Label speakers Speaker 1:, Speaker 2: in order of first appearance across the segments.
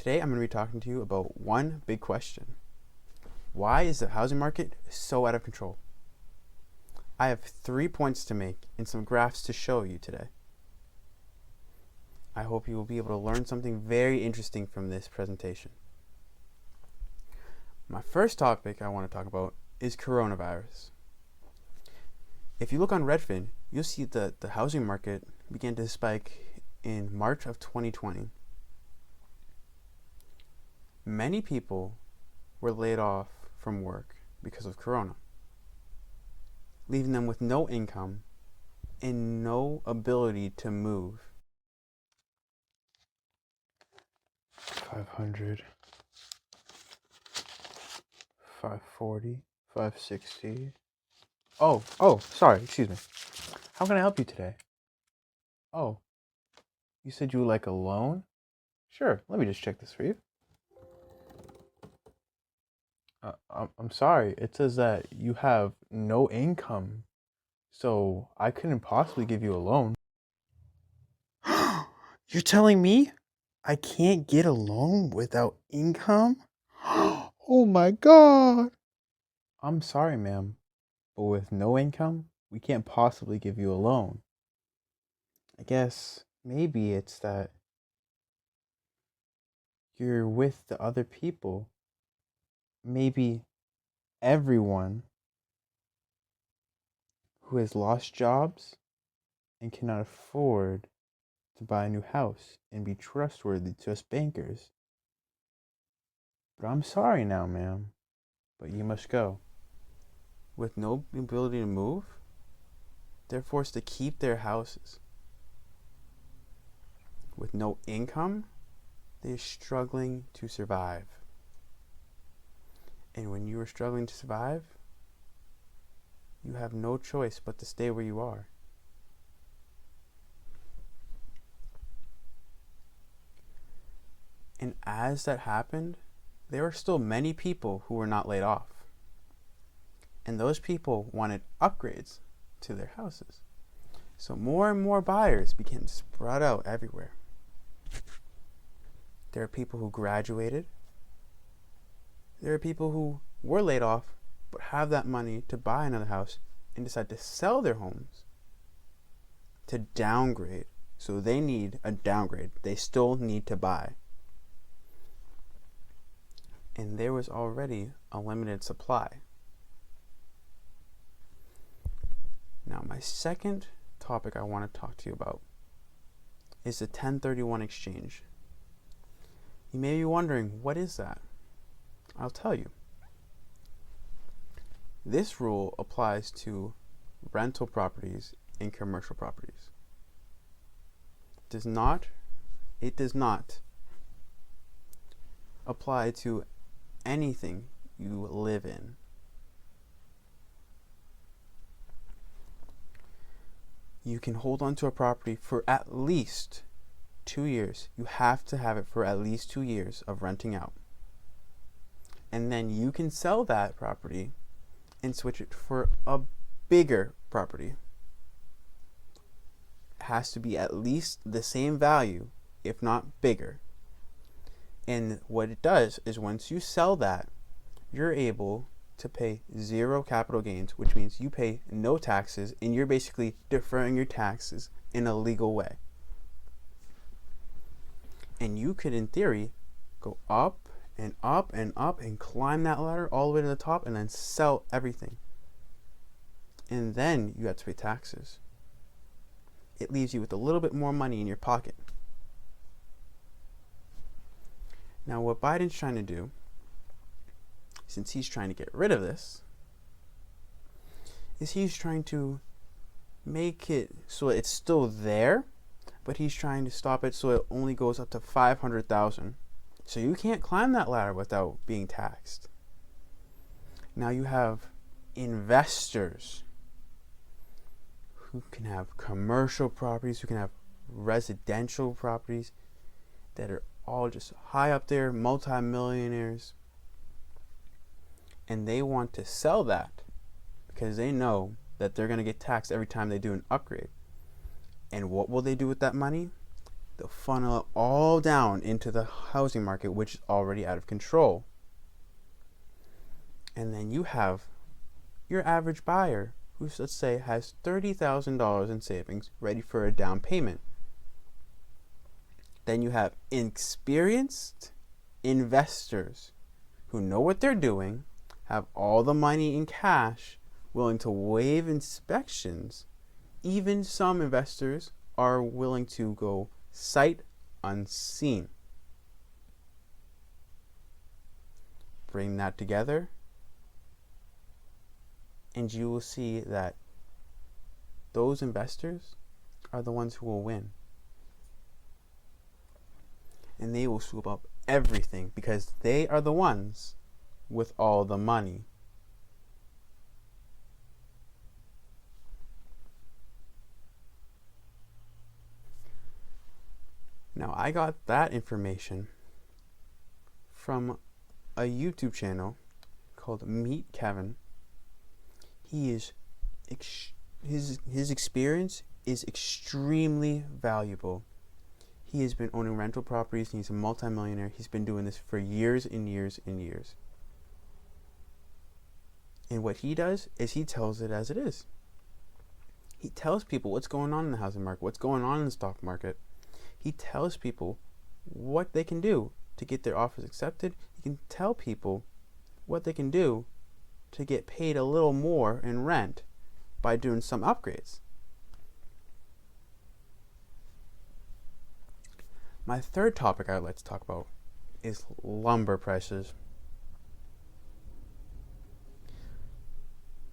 Speaker 1: Today I'm going to be talking to you about one big question. Why is the housing market so out of control? I have 3 points to make and some graphs to show you today. I hope you will be able to learn something very interesting from this presentation. My first topic I want to talk about is coronavirus. If you look on Redfin, you'll see that the housing market began to spike in March of 2020. Many people were laid off from work because of corona, leaving them with no income and no ability to move. 500, 540, 560. Sorry, excuse me. How can I help you today? Oh, you said you would like a loan? Sure, let me just check this for you. I'm sorry, it says that you have no income, so I couldn't possibly give you a loan. You're telling me I can't get a loan without income? Oh my God. I'm sorry, ma'am, but with no income, we can't possibly give you a loan. I guess maybe it's that you're with the other people. Maybe everyone who has lost jobs and cannot afford to buy a new house and be trustworthy to us bankers. But I'm sorry now, ma'am, but you must go. With no ability to move, they're forced to keep their houses. With no income, they're struggling to survive. And when you are struggling to survive, you have no choice but to stay where you are. And as that happened, there were still many people who were not laid off. And those people wanted upgrades to their houses. So more and more buyers began to spread out everywhere. There are people who graduated. There are people who were laid off but have that money to buy another house and decide to sell their homes to downgrade. So they need a downgrade. They still need to buy. And there was already a limited supply. Now, my second topic I want to talk to you about is the 1031 exchange. You may be wondering, what is that? I'll tell you. This rule applies to rental properties and commercial properties. It does not apply to anything you live in. You can hold on to a property for at least 2 years. You have to have it for at least 2 years of renting out. And then you can sell that property and switch it for a bigger property. It has to be at least the same value, if not bigger. And what it does is once you sell that, you're able to pay zero capital gains, which means you pay no taxes and you're basically deferring your taxes in a legal way. And you could, in theory, go up and up and up and climb that ladder all the way to the top and then sell everything. And then you have to pay taxes. It leaves you with a little bit more money in your pocket. Now, what Biden's trying to do, since he's trying to get rid of this, is he's trying to make it so it's still there, but he's trying to stop it so it only goes up to 500,000. So you can't climb that ladder without being taxed. Now you have investors who can have commercial properties, who can have residential properties that are all just high up there, multi-millionaires. And they want to sell that because they know that they're going to get taxed every time they do an upgrade. And what will they do with that money? They'll funnel it all down into the housing market, which is already out of control. And then you have your average buyer who, let's say, has $30,000 in savings ready for a down payment. Then you have inexperienced investors who know what they're doing, have all the money in cash, willing to waive inspections. Even some investors are willing to go sight unseen. Bring that together, and you will see that those investors are the ones who will win. And they will swoop up everything because they are the ones with all the money. Now, I got that information from a YouTube channel called Meet Kevin. He is his experience is extremely valuable. He has been owning rental properties and he's a multimillionaire. He's been doing this for years and years and years. And what he does is he tells it as it is. He tells people what's going on in the housing market, what's going on in the stock market. He tells people what they can do to get their offers accepted. He can tell people what they can do to get paid a little more in rent by doing some upgrades. My third topic I'd like to talk about is lumber prices.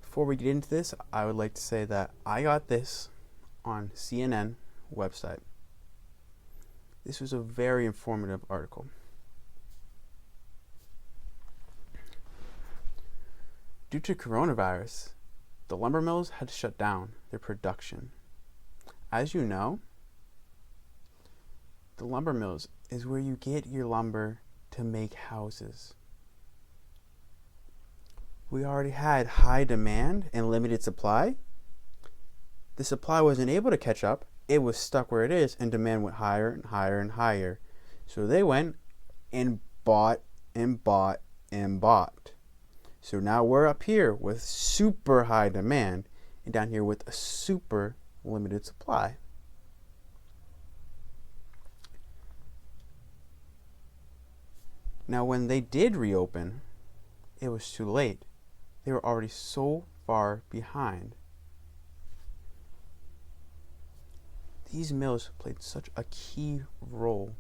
Speaker 1: Before we get into this, I would like to say that I got this on CNN website. This was a very informative article. Due to coronavirus, the lumber mills had to shut down their production. As you know, the lumber mills is where you get your lumber to make houses. We already had high demand and limited supply. The supply wasn't able to catch up. It was stuck where it is, and demand went higher and higher and higher. So they went and bought and bought and bought. So now we're up here with super high demand and down here with a super limited supply. Now when they did reopen, it was too late. They were already so far behind. These mills played such a key role.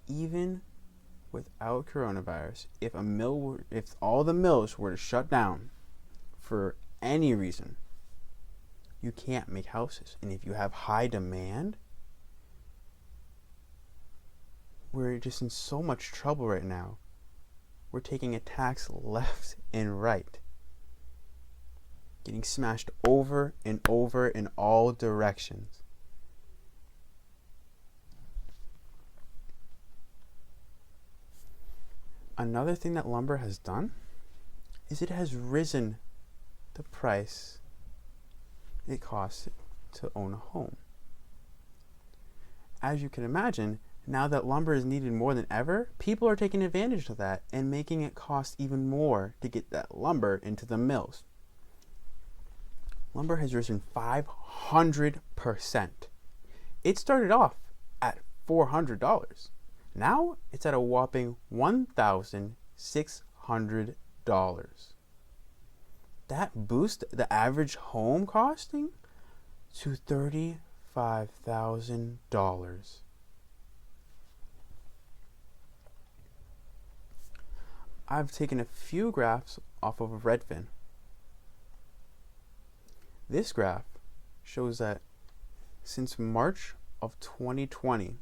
Speaker 1: Even without coronavirus, if all the mills were to shut down for any reason, you can't make houses. And if you have high demand, we're just in so much trouble right now. We're taking attacks left and right. Getting smashed over and over in all directions. Another thing that lumber has done is it has risen the price it costs to own a home. As you can imagine, now that lumber is needed more than ever, people are taking advantage of that and making it cost even more to get that lumber into the mills. Lumber has risen 500%. It started off at $400. Now it's at a whopping $1,600. That boosts the average home costing to $35,000. I've taken a few graphs off of Redfin. This graph shows that since March of 2020,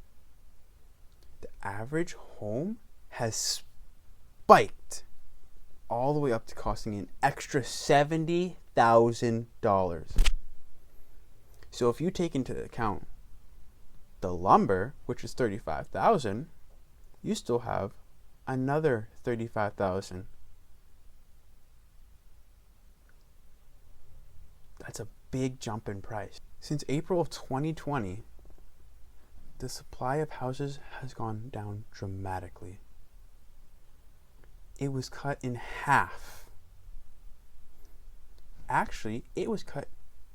Speaker 1: the average home has spiked all the way up to costing an extra $70,000. So if you take into account the lumber, which is $35,000, you still have another $35,000. That's a big jump in price. Since April of 2020, the supply of houses has gone down dramatically. It was cut in half. Actually, it was cut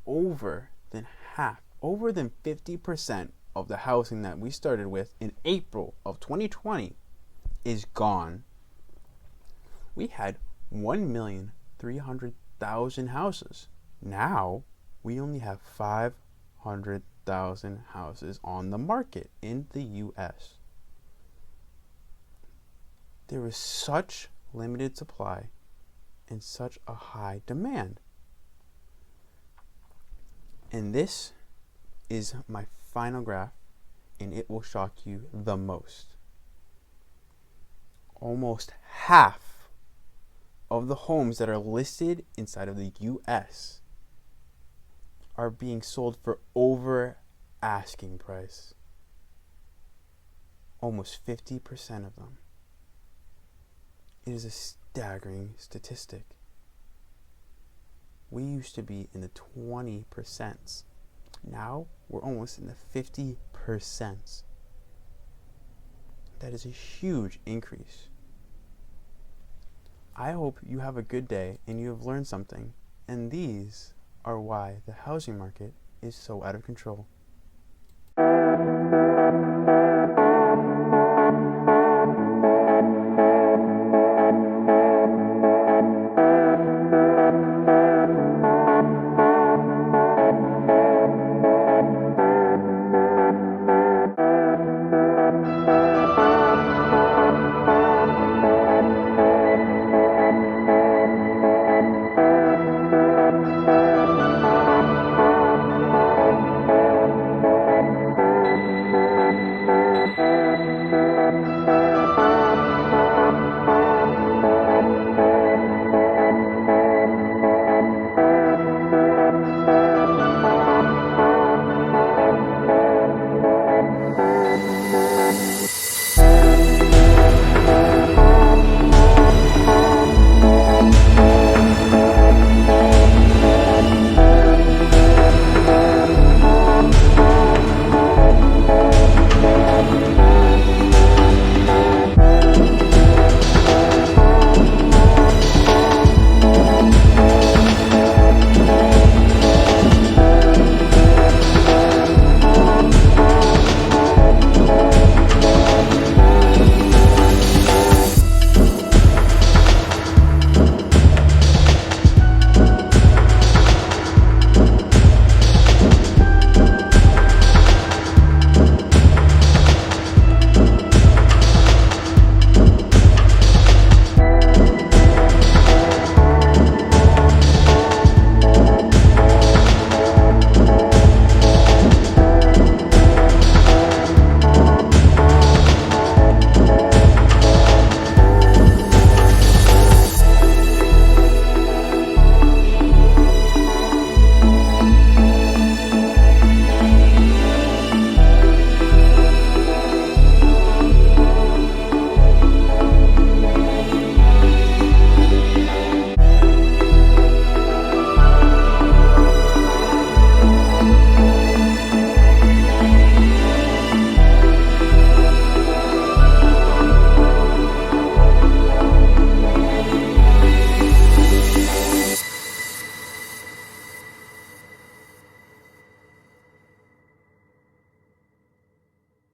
Speaker 1: over than half, over than 50% of the housing that we started with in April of 2020 is gone. We had 1,300,000 houses. Now we only have 500,000 houses on the market in the US. There is such limited supply and such a high demand. And this is my final graph, and it will shock you the most. Almost half of the homes that are listed inside of the US are being sold for over asking price. Almost 50% of them. It is a staggering statistic. We used to be in the 20%. Now we're almost in the 50%. That is a huge increase. I hope you have a good day and you have learned something. And these are why the housing market is so out of control.